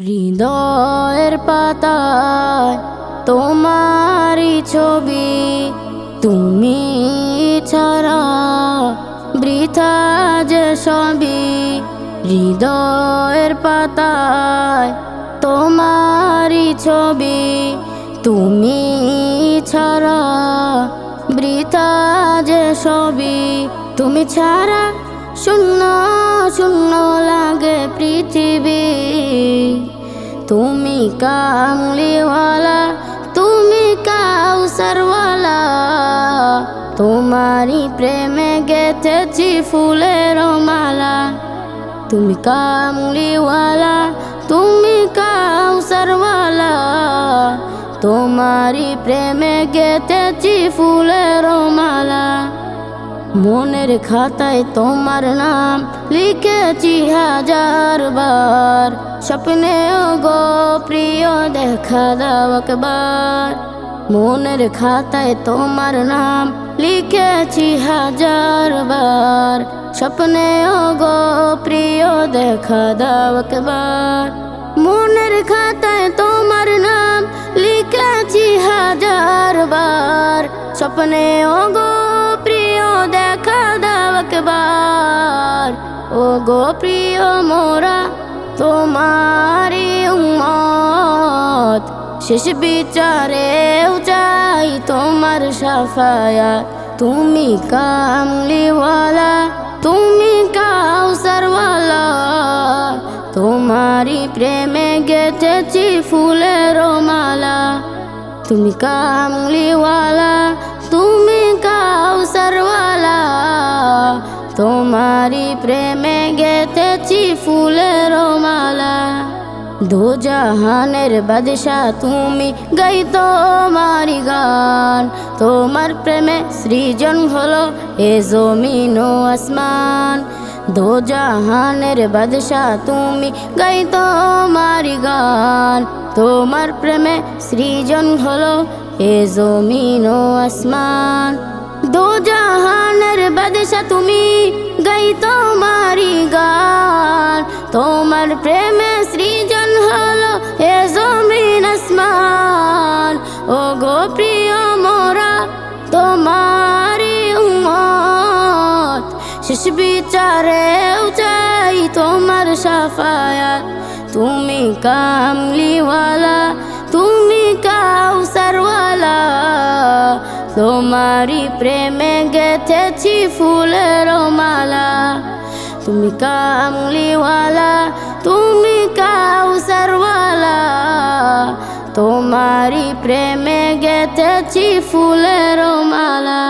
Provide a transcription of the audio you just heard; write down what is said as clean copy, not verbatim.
হৃদয়ের পাতায় তোমারই ছবি, তুমি ছাড়া বৃথা যে সবই। হৃদয়ের পাতায় তোমারই ছবি, তুমি ছাড়া বৃথা যে সবই। তুমি ছাড়া শূন্য শূন্য লাগে পৃথিবী। তুমি কামলিওয়ালা, তুমি কাউসারওয়ালা, তোমারই প্রেমে গেঁথেছি ফুলের মালা। তুমি কামলিওয়ালা, তুমি কাউসারওয়ালা, তোমারই প্রেমে গেঁথেছি ফুলের মালা। মনের খাতায় তোমার নাম লিখেছি হাজার বার, স্বপ্নেও গো প্রিয় দেখা দাও একবার। মনের খাতায় তোমার নাম লিখেছি হাজার বার, স্বপ্নেও গো প্রিয় দেখা দাও একবার। মনের খাতায় তোমার নাম লিখেছি হাজার বার, স্বপ্নেও গো প্রিয় দেখা দাও একবার। ও গো প্রিয় মোরা তোমারই উম্মত, শেষ বিচারেও চাই তোমার শাফায়াত। তুমি কামলিওয়ালা, তুমি কাউসারওয়ালা, তোমারই প্রেমে গেঁথেছি ফুলের মালা। তুমি কামলিওয়ালা, তুমি কাউসারওয়ালা, তোমারই প্রেমে গেঁথেছি ফুলের মালা। দো জাহানের বাদশাহ তুমি, গাই তোমারি গান। তোমার প্রেমে সৃজন হলো এ জমিন ও আসমান। দো জাহানের বাদশাহ তুমি, গাই তোমারি গান। তোমার প্রেমে সৃজন হলো এ জমিন ও আসমান। দো জাহানের বাদশাহ তুমি, গাই তোমারি গান। তোমার প্রেমে সৃজন হলো এ জমিন আসমান। ও গো প্রিয় মোরা তোমারি উম্মত, শেষ বিচারেও চাই তোমার শাফায়াত। তুমি কামলিওয়ালা, তুমি কাউসারওয়ালা, তোমারই প্রেমে গেঁথেছি ফুলের মালা। তুমি কামলিওয়ালা, তুমি কাউসারওয়ালা, তোমারই প্রেমে গেঁথেছি ফুলের মালা।